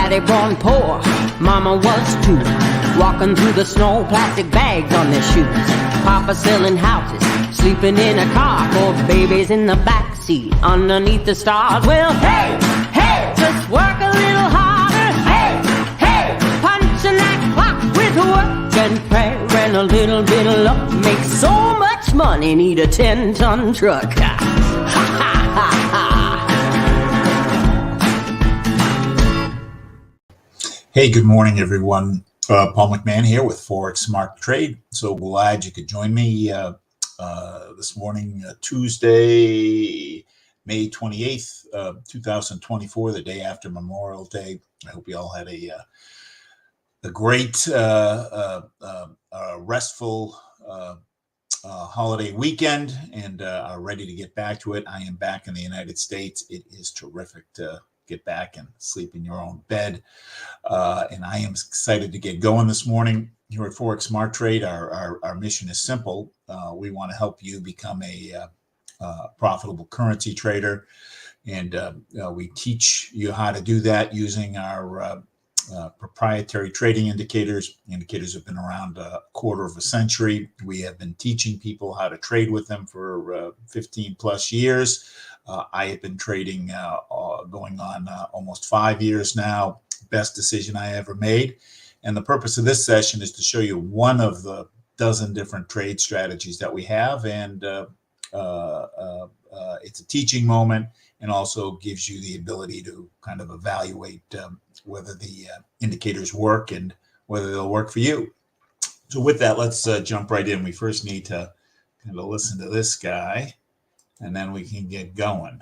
Daddy born poor, mama was too. Walking through the snow, plastic bags on their shoes. Papa selling houses, sleeping in a car. Four babies in the back seat, underneath the stars. Well, hey, hey, just work a little harder. Hey, hey, punching that clock with work and prayer and a little bit of luck. Make so much money, need a 10-ton truck. Ha ha ha ha. Hey, good morning, everyone. Paul McMann here with Forex Smart Trade. So glad you could join me this morning, Tuesday, May 28th, 2024, the day after Memorial Day. I hope you all had a great, restful holiday weekend and are ready to get back to it. I am back in the United States. It is terrific to get back and sleep in your own bed. And I am excited to get going this morning. Here at Forex Smart Trade, our mission is simple. We want to help you become a profitable currency trader. And we teach you how to do that using our proprietary trading indicators. Indicators have been around a quarter of a century. We have been teaching people how to trade with them for 15 plus years. I have been trading going on almost 5 years now. Best decision I ever made. And the purpose of this session is to show you one of the dozen different trade strategies that we have. And it's a teaching moment and also gives you the ability to kind of evaluate whether the indicators work and whether they'll work for you. So with that, let's jump right in. We first need to kind of listen to this guy, and then we can get going.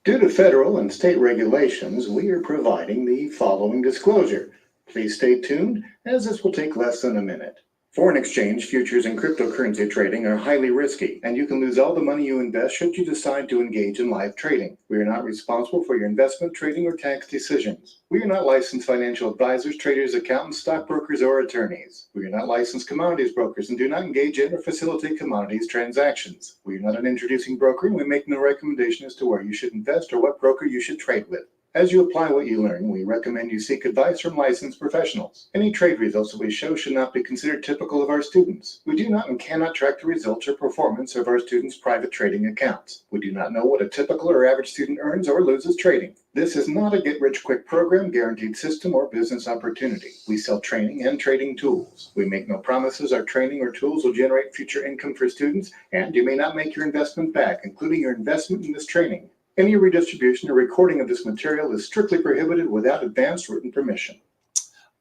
Due to federal and state regulations, we are providing the following disclosure. Please stay tuned, as this will take less than a minute. Foreign exchange, futures, and cryptocurrency trading are highly risky, and you can lose all the money you invest should you decide to engage in live trading. We are not responsible for your investment, trading, or tax decisions. We are not licensed financial advisors, traders, accountants, stockbrokers, or attorneys. We are not licensed commodities brokers and do not engage in or facilitate commodities transactions. We are not an introducing broker, and we make no recommendation as to where you should invest or what broker you should trade with. As you apply what you learn, we recommend you seek advice from licensed professionals. Any trade results that we show should not be considered typical of our students. We do not and cannot track the results or performance of our students' private trading accounts. We do not know what a typical or average student earns or loses trading. This is not a get-rich-quick program, guaranteed system, or business opportunity. We sell training and trading tools. We make no promises our training or tools will generate future income for students, and you may not make your investment back, including your investment in this training. Any redistribution or recording of this material is strictly prohibited without advance written permission.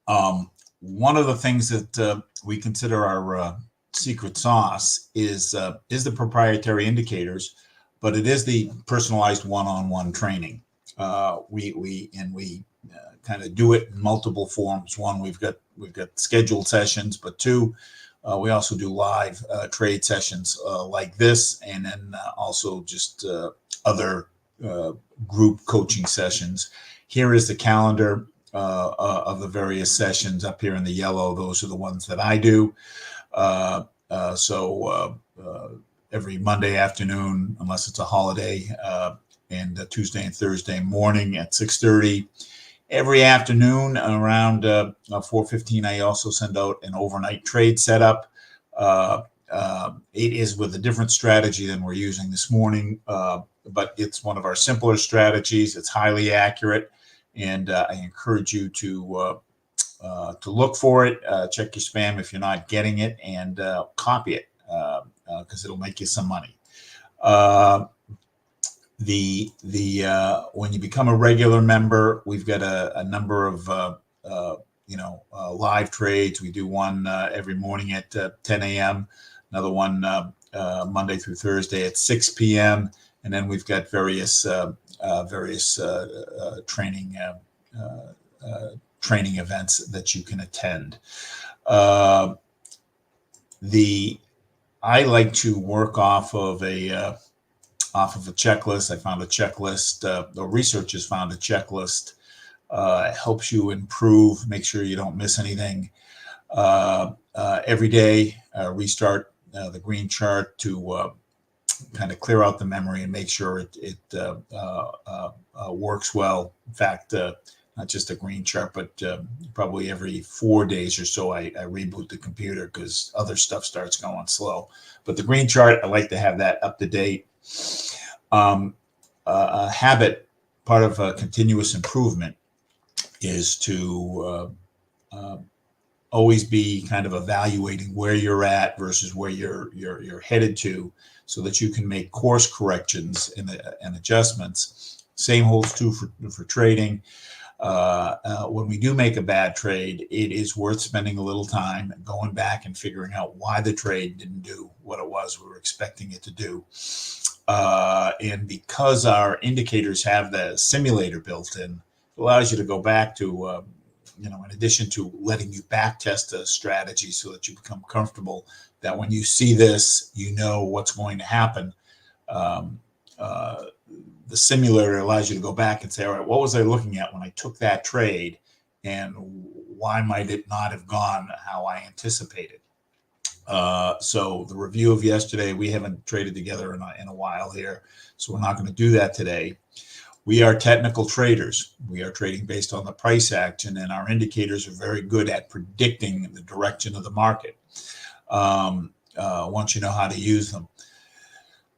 One of the things that we consider our secret sauce is the proprietary indicators, but it is the personalized one-on-one training. We kind of do it in multiple forms. One, we've got scheduled sessions, but two, we also do live trade sessions like this, and then also just other group coaching sessions. Here is the calendar of the various sessions up here in the yellow. Those are the ones that I do. So every Monday afternoon, unless it's a holiday, and Tuesday and Thursday morning at 6:30. Every afternoon around 4:15, I also send out an overnight trade setup. It is with a different strategy than we're using this morning, but it's one of our simpler strategies. It's highly accurate, and I encourage you to look for it. Check your spam if you're not getting it, and copy it because it'll make you some money. When you become a regular member, we've got a number of live trades. We do one every morning at 10 a.m. Another one Monday through Thursday at 6 p.m. And then we've got various training events that you can attend. I like to work off of a checklist. I found a checklist. The researchers found a checklist. It helps you improve. Make sure you don't miss anything. Every day, restart the green chart to kind of clear out the memory and make sure it works well. In fact, not just a green chart, but probably every 4 days or so, I reboot the computer because other stuff starts going slow. But the green chart, I like to have that up to date. A habit, part of continuous improvement, is to always be kind of evaluating where you're at versus where you're headed to, so that you can make course corrections and adjustments. Same holds true for trading. When we do make a bad trade, it is worth spending a little time going back and figuring out why the trade didn't do what it was we were expecting it to do. And because our indicators have the simulator built in, it allows you to go back to, in addition to letting you back test a strategy so that you become comfortable that when you see this, you know what's going to happen. The simulator allows you to go back and say, all right, what was I looking at when I took that trade, and why might it not have gone how I anticipated? So the review of yesterday, we haven't traded together in a while here, so we're not going to do that today. We are technical traders. We are trading based on the price action, and our indicators are very good at predicting the direction of the market once you know how to use them.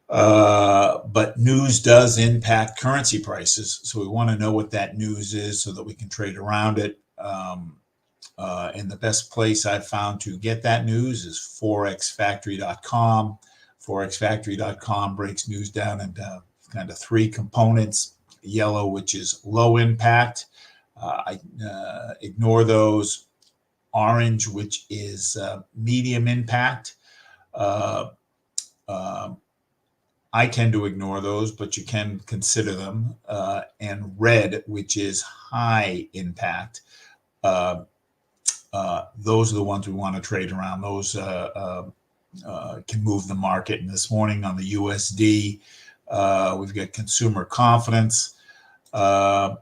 But news does impact currency prices, so we want to know what that news is so that we can trade around it. And the best place I've found to get that news is forexfactory.com. Forexfactory.com breaks news down into kind of three components. Yellow, which is low impact. I ignore those. Orange, which is medium impact. I tend to ignore those, but you can consider them. And red, which is high impact. Those are the ones we want to trade around. Those can move the market. And this morning on the USD, we've got consumer confidence. And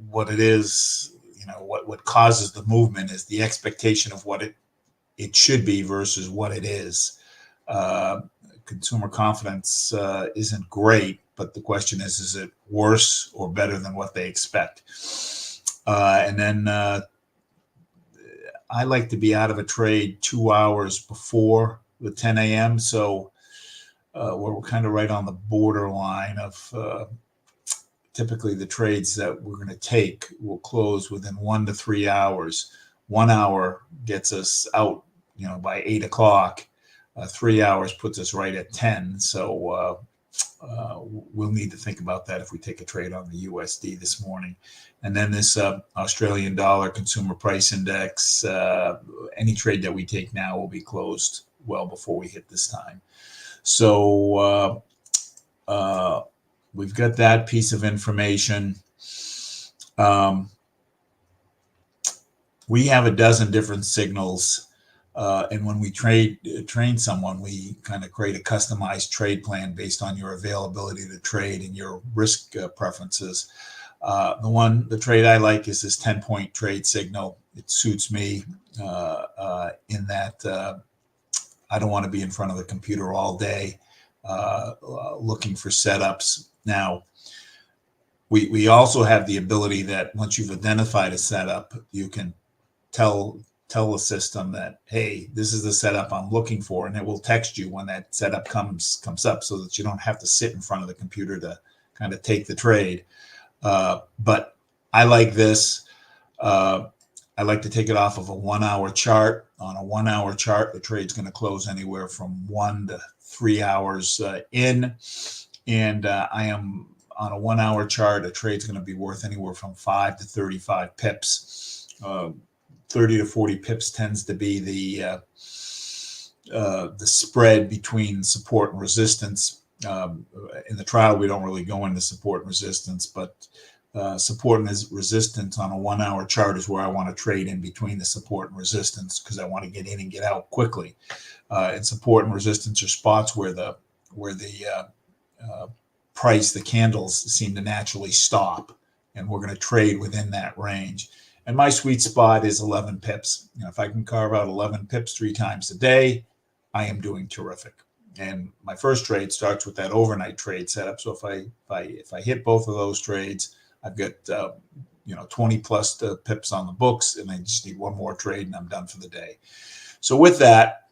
what it is, what causes the movement is the expectation of what it should be versus what it is. Consumer confidence isn't great, but the question is it worse or better than what they expect? And then I like to be out of a trade 2 hours before the 10 a.m. So we're kind of right on the borderline of typically the trades that we're going to take will close within 1 to 3 hours. 1 hour gets us out, by 8 o'clock. 3 hours puts us right at 10. So we'll need to think about that if we take a trade on the USD this morning. And then this Australian dollar consumer price index, any trade that we take now will be closed well before we hit this time. So we've got that piece of information. We have a dozen different signals. And when we train someone, we kind of create a customized trade plan based on your availability to trade and your risk preferences. The trade I like is this 10-point trade signal. It suits me in that I don't want to be in front of the computer all day looking for setups. Now, we also have the ability that once you've identified a setup, you can tell the system that, hey, this is the setup I'm looking for, and it will text you when that setup comes up so that you don't have to sit in front of the computer to kind of take the trade. But I like this. I like to take it off of a 1 hour chart. On a 1 hour chart, the trade's going to close anywhere from 1 to 3 hours in. And I am on a 1 hour chart, a trade's going to be worth anywhere from 5 to 35 pips. 30 to 40 pips tends to be the spread between support and resistance. In the trial, we don't really go into support and resistance, but support and resistance on a 1 hour chart is where I want to trade in between the support and resistance because I want to get in and get out quickly. And support and resistance are spots where the price, the candles seem to naturally stop, and we're going to trade within that range. And my sweet spot is 11 pips. If I can carve out 11 pips 3 times a day, I am doing terrific. And my first trade starts with that overnight trade setup. So if I hit both of those trades, I've got 20 plus pips on the books, and I just need one more trade, and I'm done for the day. So with that,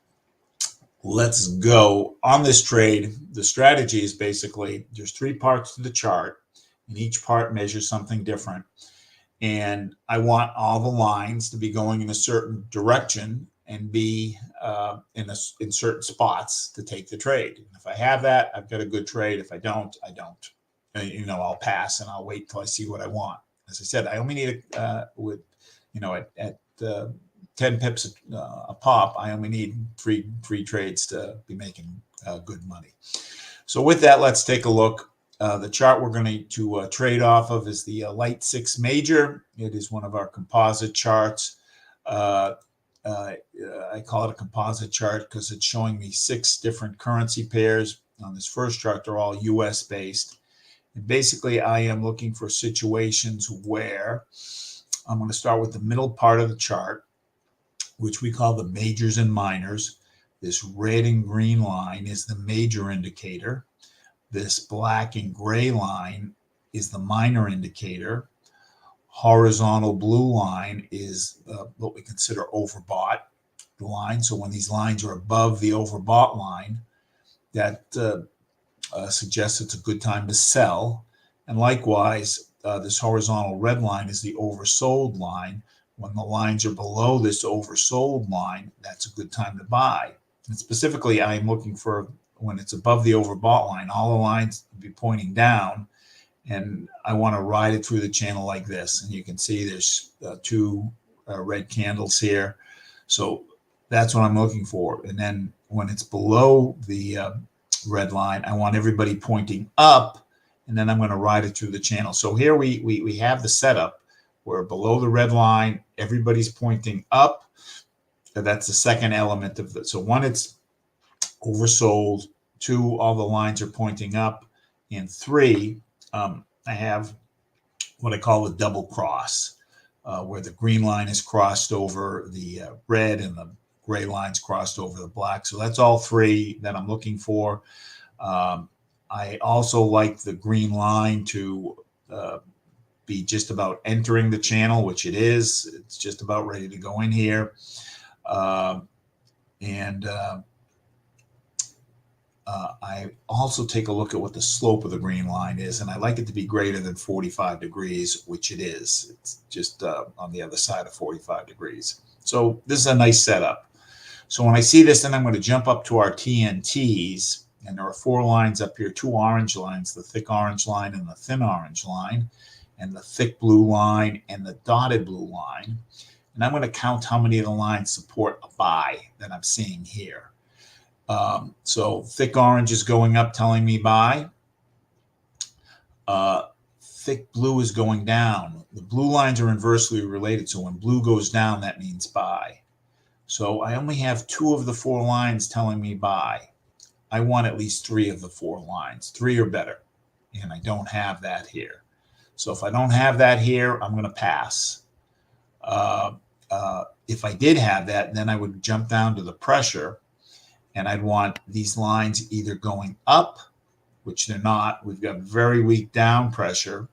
let's go on this trade. The strategy is basically there's 3 parts to the chart, and each part measures something different. And I want all the lines to be going in a certain direction and be in certain spots to take the trade. And if I have that, I've got a good trade. If I don't, I don't. I'll pass and I'll wait till I see what I want. As I said, I only need at 10 pips a pop, I only need three trades to be making good money. So with that, let's take a look. The chart we're going to trade off of is the Light 6 Major. It is one of our composite charts. I call it a composite chart because it's showing me 6 different currency pairs. On this first chart, they're all US based. And basically, I am looking for situations where I'm going to start with the middle part of the chart, which we call the majors and minors. This red and green line is the major indicator. This black and gray line is the minor indicator. Horizontal blue line is what we consider overbought line. So when these lines are above the overbought line, that suggests it's a good time to sell. And likewise, this horizontal red line is the oversold line. When the lines are below this oversold line, that's a good time to buy. And specifically, I am looking for when it's above the overbought line, all the lines be pointing down, and I want to ride it through the channel like this. And you can see there's 2 red candles here. So that's what I'm looking for. And then when it's below the red line, I want everybody pointing up, and then I'm going to ride it through the channel. So here we have the setup where below the red line, everybody's pointing up. That's the second element of it. So 1, it's oversold. 2, all the lines are pointing up. And 3, I have what I call the double cross, where the green line is crossed over the red and the gray lines crossed over the black. So that's all 3 that I'm looking for. I also like the green line to be just about entering the channel, which it is. It's just about ready to go in here. I also take a look at what the slope of the green line is, and I like it to be greater than 45 degrees, which it is. It's just on the other side of 45 degrees. So this is a nice setup. So when I see this, then I'm going to jump up to our TNTs, and there are 4 lines up here, 2 orange lines, the thick orange line and the thin orange line, and the thick blue line and the dotted blue line. And I'm going to count how many of the lines support a buy that I'm seeing here. So thick orange is going up, telling me buy. Thick blue is going down. The blue lines are inversely related. So when blue goes down, that means buy. So I only have 2 of the 4 lines telling me buy. I want at least 3 of the 4 lines, 3 or better. And I don't have that here. So if I don't have that here, I'm going to pass. If I did have that, then I would jump down to the pressure. And I'd want these lines either going up, which they're not. We've got very weak down pressure,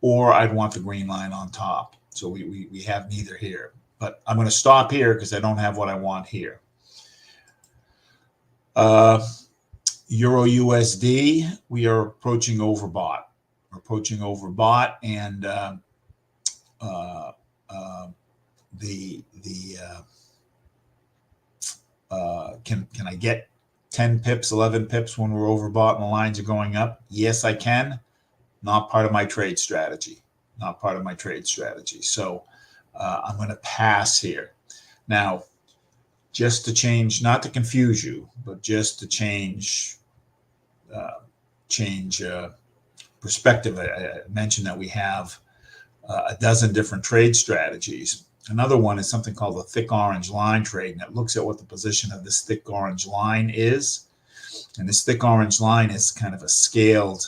or I'd want the green line on top. So we have neither here. But I'm going to stop here because I don't have what I want here. Euro USD, we are approaching overbought. We're approaching overbought, and can I get 10 pips, 11 pips when we're overbought and the lines are going up? Yes, I can. Not part of my trade strategy. Not part of my trade strategy. So I'm going to pass here. Now, just to change, not to confuse you, but just to change perspective. I mentioned that we have a dozen different trade strategies. Another one is something called the thick orange line trade, and it looks at what the position of this thick orange line is. And this thick orange line is kind of a scaled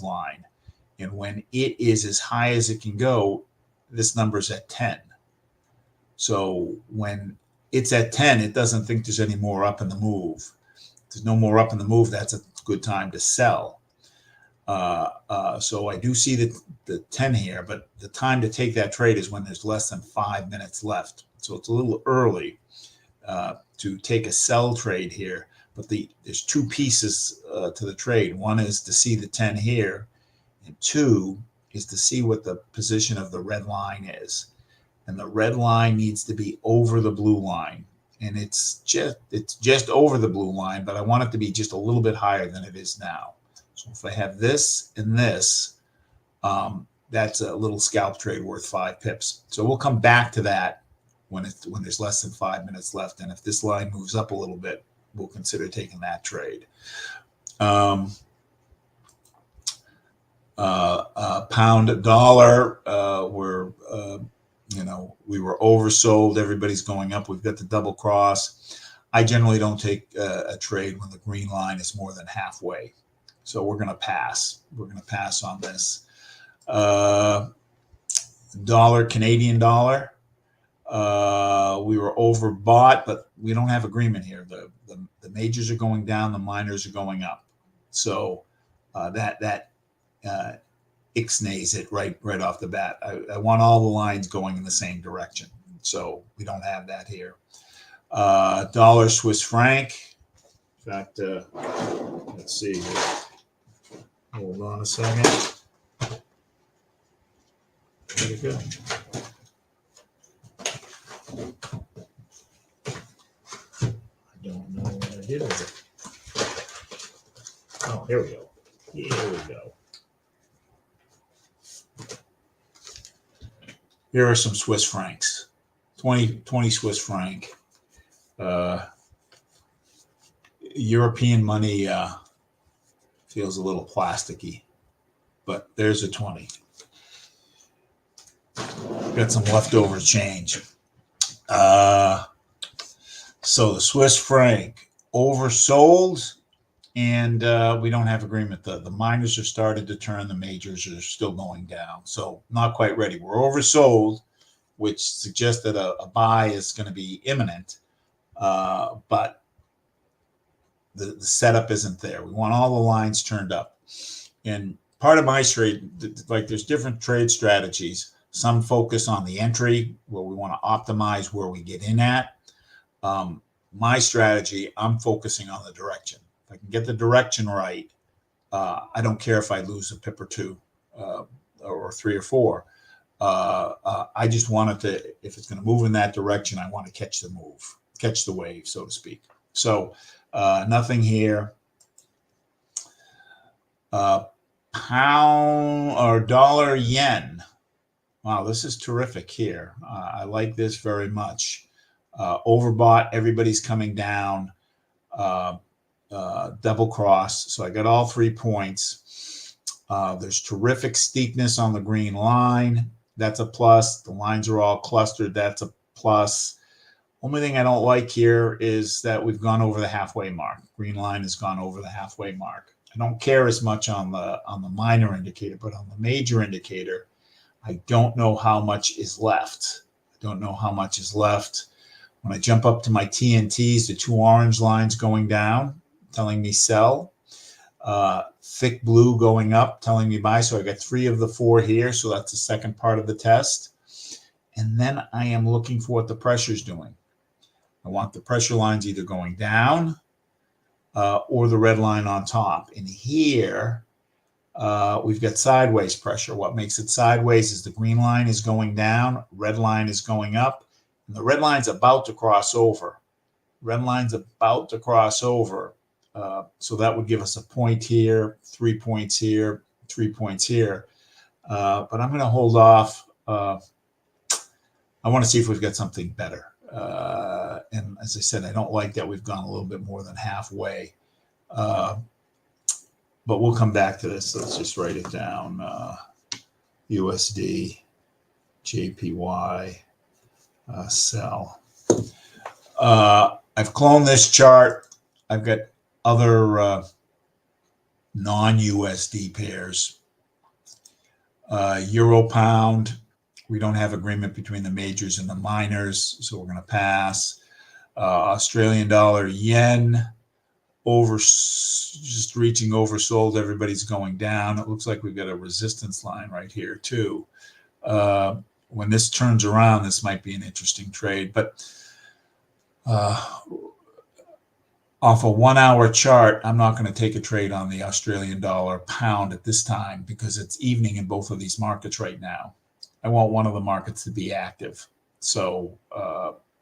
line. And when it is as high as it can go, this number's at 10. So when it's at 10, it doesn't think there's any more up in the move. there's no more up in the move, that's a good time to sell. So I do see the 10 here, but the time to take that trade is when there's less than 5 minutes left. So it's a little early to take a sell trade here. But there's two pieces to the trade. One is to see the 10 here, and two is to see what the position of the red line is. And the red line needs to be over the blue line. And it's just over the blue line, but I want it to be just a little bit higher than it is now. So if I have this and this, that's a little scalp trade worth 5 pips. So we'll come back to that when there's less than 5 minutes left. And if this line moves up a little bit, we'll consider taking that trade. Pound dollar, we were oversold. Everybody's going up. We've got the double cross. I generally don't take a trade when the green line is more than halfway. So we're going to pass. We're going to pass on this. Dollar, Canadian dollar. We were overbought, but we don't have agreement here. The majors are going down, the minors are going up. So that ixnays it right off the bat. I want all the lines going in the same direction. So we don't have that here. Dollar, Swiss franc. In fact, let's see here. Hold on a second. Where'd it go? I don't know what I did with it. Oh, here we go. Here we go. Here are some Swiss francs. 20 Swiss franc. European money feels a little plasticky, but there's a 20. Got some leftover change. So the Swiss franc oversold, and we don't have agreement. The minors are started to turn. The majors are still going down. So not quite ready. We're oversold, which suggests that a buy is going to be imminent, but the setup isn't there. We want all the lines turned up. And part of my trade, like there's different trade strategies. Some focus on the entry where we want to optimize where we get in at. My strategy, I'm focusing on the direction. If I can get the direction right, I don't care if I lose a pip or two or 3 or 4. I just want it to, if it's going to move in that direction, I want to catch the move, catch the wave, so to speak. So nothing here. Pound or dollar yen. Wow, this is terrific here. I like this very much. Overbought, everybody's coming down. Double cross. So I got all 3 points. There's terrific steepness on the green line. That's a plus. The lines are all clustered. That's a plus. Only thing I don't like here is that we've gone over the halfway mark. Green line has gone over the halfway mark. I don't care as much on the minor indicator, but on the major indicator, I don't know how much is left. I don't know how much is left. When I jump up to my TNTs, the 2 orange lines going down, telling me sell. Thick blue going up, telling me buy. So I got 3 of the 4 here. So that's the second part of the test. And then I am looking for what the pressure is doing. I want the pressure lines either going down or the red line on top. And here we've got sideways pressure. What makes it sideways is the green line is going down, red line is going up, and the red line's about to cross over. Red line's about to cross over. So that would give us a point here, 3 points here, 3 points here. But I'm going to hold off. I want to see if we've got something better. And as I said, I don't like that we've gone a little bit more than halfway. But we'll come back to this. Let's just write it down. USD, JPY, sell. I've cloned this chart. I've got other non-USD pairs. Euro pound. We don't have agreement between the majors and the minors, so we're going to pass. Australian dollar yen. just reaching oversold. Everybody's going down. It looks like we've got a resistance line right here too. When this turns around, this might be an interesting trade. But off a 1 hour chart, I'm not going to take a trade on the Australian dollar pound at this time because it's evening in both of these markets right now. I want one of the markets to be active. So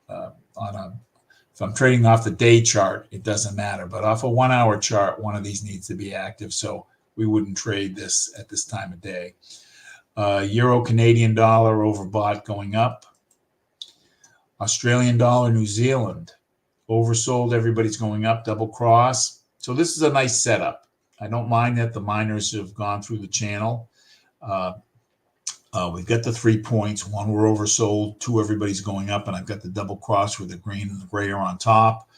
if I'm trading off the day chart, it doesn't matter. But off a 1 hour chart, one of these needs to be active. So we wouldn't trade this at this time of day. Euro Canadian dollar overbought going up. Australian dollar New Zealand oversold. Everybody's going up, double cross. So this is a nice setup. I don't mind that the miners have gone through the channel. We've got the 3 points. One, we're oversold. Two, everybody's going up. And I've got the double cross where the green and the gray are on top.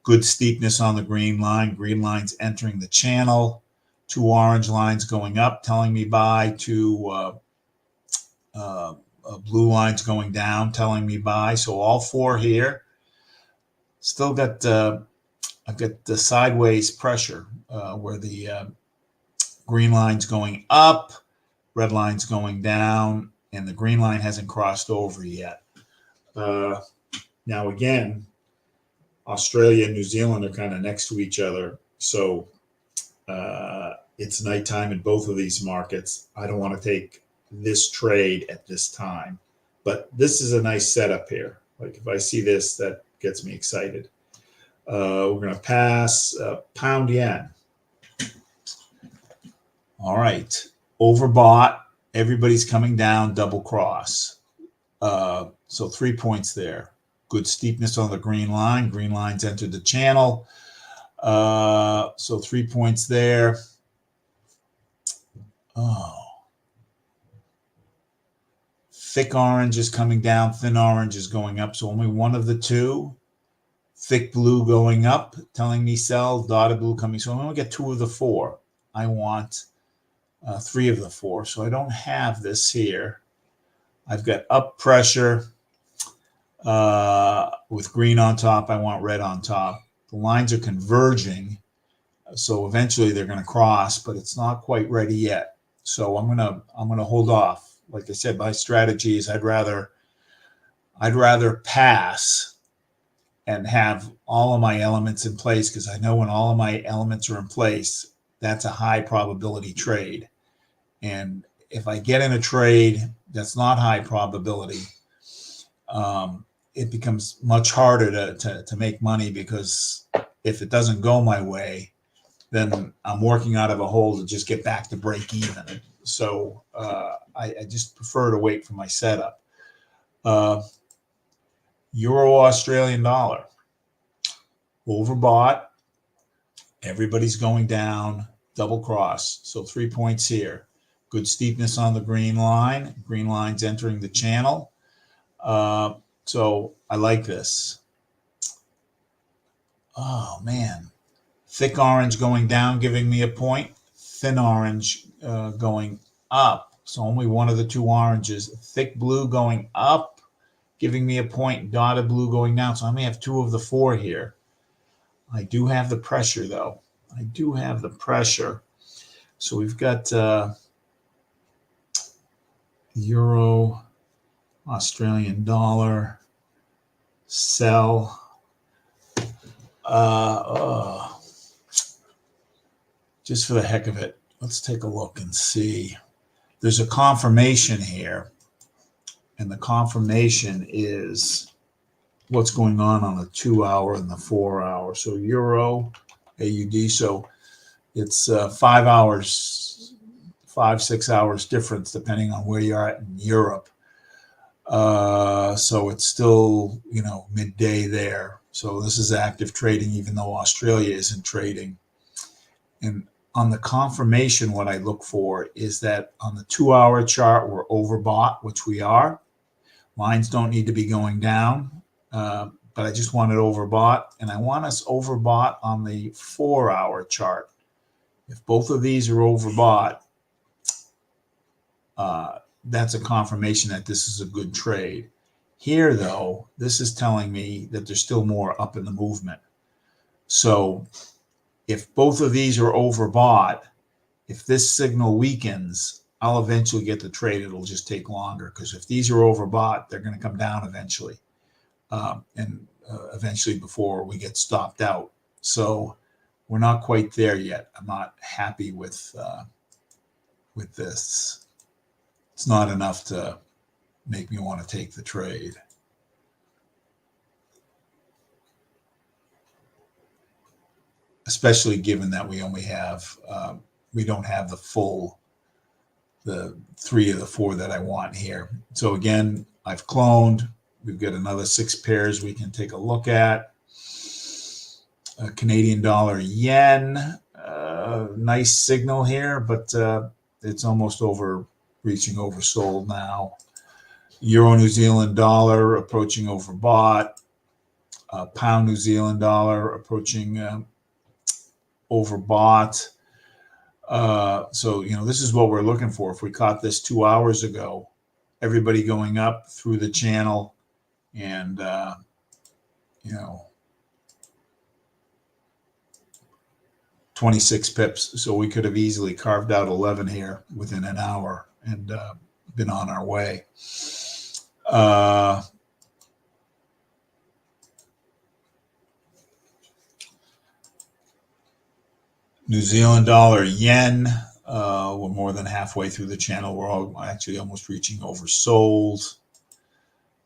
Good steepness on the green line. Green line's entering the channel. Two orange lines going up, telling me buy. Two blue lines going down, telling me buy. So all four here. Still got I've got the sideways pressure where the green line's going up, red line's going down, and the green line hasn't crossed over yet. Now again, Australia and New Zealand are kind of next to each other, so it's nighttime in both of these markets. I don't want to take this trade at this time, but this is a nice setup here. Like if I see this, that gets me excited. We're going to pass pound yen. All right. Overbought. Everybody's coming down, double cross. So 3 points there. Good steepness on the green line. Green line's entered the channel. So 3 points there. Oh. Thick orange is coming down. Thin orange is going up. So only one of the two. Thick blue going up, telling me sell. Dotted blue coming. So I'm going to get two of the four. I want three of the four. So I don't have this here. I've got up pressure with green on top. I want red on top. The lines are converging. So eventually they're going to cross, but it's not quite ready yet. So I'm going to hold off. Like I said, my strategy is I'd rather pass and have all of my elements in place, because I know when all of my elements are in place, that's a high probability trade. And if I get in a trade that's not high probability, it becomes much harder to make money, because if it doesn't go my way, then I'm working out of a hole to just get back to break even. So I just prefer to wait for my setup. Euro Australian dollar. Overbought. Everybody's going down. Double cross. So 3 points here. Good steepness on the green line. Green line's entering the channel. So I like this. Oh, man. Thick orange going down, giving me a point. Thin orange going up. So only one of the two oranges. Thick blue going up, giving me a point. Dotted blue going down. So I may have two of the four here. I do have the pressure, though. I do have the pressure. So we've got Euro, Australian dollar, sell. Just for the heck of it, let's take a look and see. There's a confirmation here, and the confirmation is what's going on the 2 hour and the 4 hour. So Euro, AUD. So it's 5 hours, 5-6 hours difference depending on where you're at in Europe. So it's still, midday there. So this is active trading, even though Australia isn't trading. And on the confirmation, what I look for is that on the 2 hour chart, we're overbought, which we are. Lines don't need to be going down, but I just want it overbought. And I want us overbought on the 4 hour chart. If both of these are overbought, that's a confirmation that this is a good trade. Here, though, this is telling me that there's still more up in the movement. So if both of these are overbought, if this signal weakens, I'll eventually get the trade. It'll just take longer because if these are overbought, they're going to come down eventually, and eventually before we get stopped out. So we're not quite there yet. I'm not happy with this. It's not enough to make me want to take the trade. Especially given that we only have, we don't have the 3 of the 4 that I want here. So again, I've cloned. We've got another 6 pairs we can take a look at. Canadian dollar yen, nice signal here, but it's almost reaching oversold now. Euro New Zealand dollar approaching overbought. Pound New Zealand dollar approaching overbought. So, this is what we're looking for. If we caught this 2 hours ago, everybody going up through the channel and, 26 pips. So we could have easily carved out 11 here within an hour and been on our way. New Zealand dollar yen, we're more than halfway through the channel. We're actually almost reaching oversold.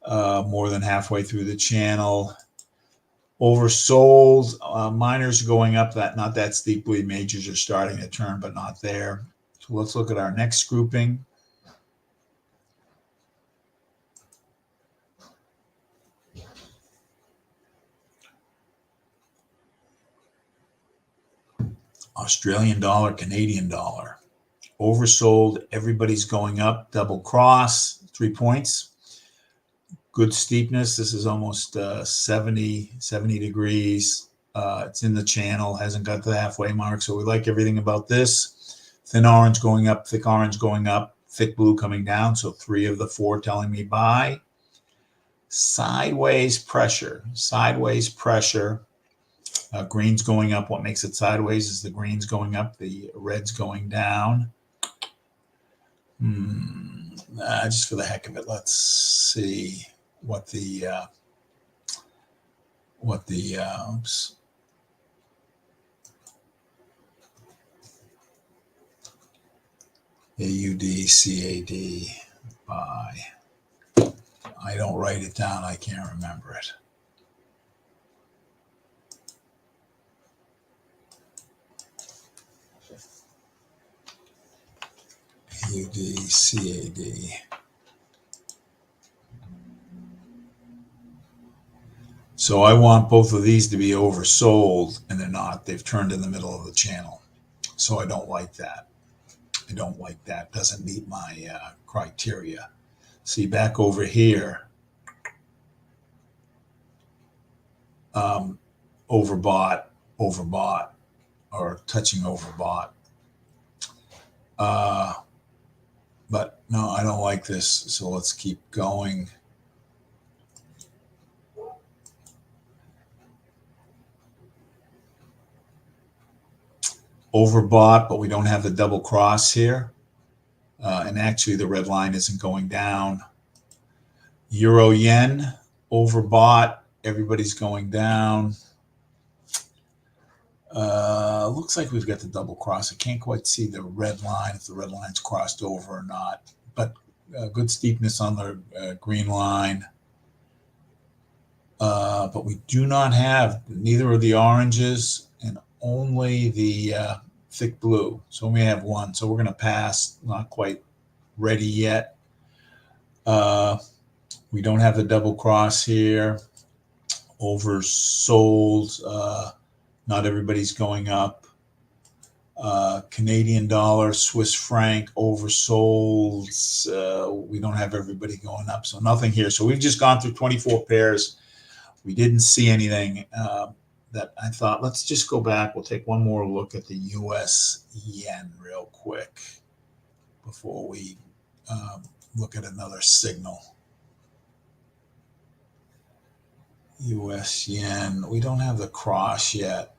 More than halfway through the channel. Oversold. Minors going up not that steeply. Majors are starting to turn, but not there. So let's look at our next grouping. Australian dollar, Canadian dollar. Oversold. Everybody's going up. Double cross. 3 points. Good steepness. This is almost 70 degrees. It's in the channel. Hasn't got to the halfway mark. So we like everything about this. Thin orange going up. Thick orange going up. Thick blue coming down. So 3 of the 4 telling me buy. Sideways pressure. Sideways pressure. Green's going up. What makes it sideways is the green's going up, the red's going down. Just for the heck of it, let's see what the oops. AUD, CAD, buy. I don't write it down. I can't remember it. UDCAD. So I want both of these to be oversold, and they're not. They've turned in the middle of the channel. So I don't like that. I don't like that. Doesn't meet my criteria. See, back over here, overbought, or touching overbought. But no, I don't like this. So let's keep going. Overbought, but we don't have the double cross here. And actually the red line isn't going down. Euro yen, overbought. Everybody's going down. Looks like we've got the double cross. I can't quite see the red line, if the red line's crossed over or not. But good steepness on the green line. But we do not have neither of the oranges and only the thick blue. So we have one. So we're going to pass. Not quite ready yet. We don't have the double cross here. Oversold. Not everybody's going up. Canadian dollar, Swiss franc, oversold. We don't have everybody going up. So nothing here. So we've just gone through 24 pairs. We didn't see anything that I thought, let's just go back. We'll take one more look at the US yen real quick before we look at another signal. US yen, we don't have the cross yet.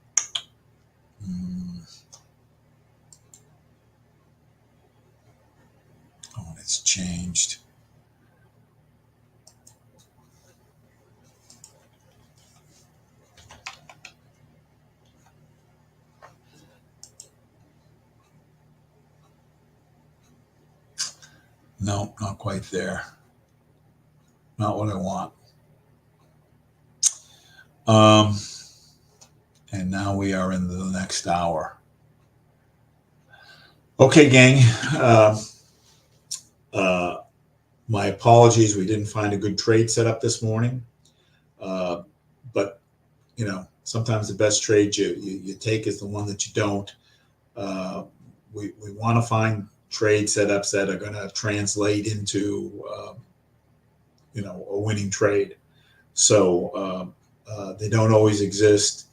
Oh, it's changed. No, not quite there. Not what I want. And now we are in the next hour. Okay, gang. My apologies. We didn't find a good trade setup this morning. But, you know, sometimes the best trade you take is the one that you don't. We want to find trade setups that are going to translate into, you know, a winning trade. So they don't always exist.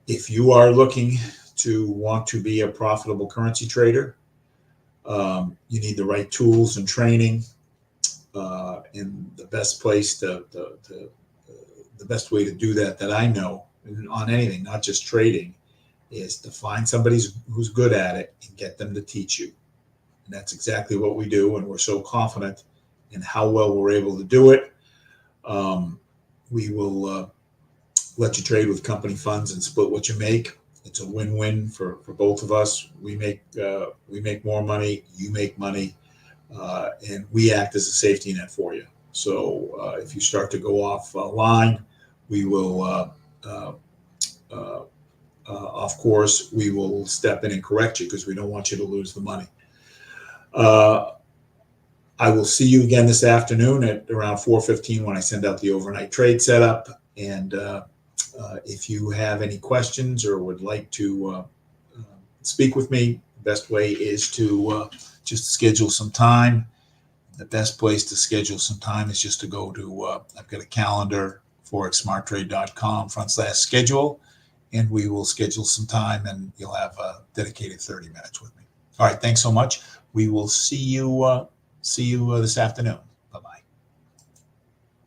If you are looking to want to be a profitable currency trader, you need the right tools and training. And the best place the best way to do that I know on anything, not just trading, is to find somebody who's good at it and get them to teach you. And that's exactly what we do. And we're so confident in how well we're able to do it. We will let you trade with company funds and split what you make. It's a win-win for both of us. We make more money, you make money, and we act as a safety net for you. So if you start to go off line, we will, of course, we will step in and correct you because we don't want you to lose the money. I will see you again this afternoon at around 4:15 when I send out the overnight trade setup. And if you have any questions or would like to speak with me, the best way is to just schedule some time. The best place to schedule some time is just to go to, I've got a calendar, forexsmarttrade.com/schedule, and we will schedule some time and you'll have a dedicated 30 minutes with me. All right, thanks so much. We will see you this afternoon.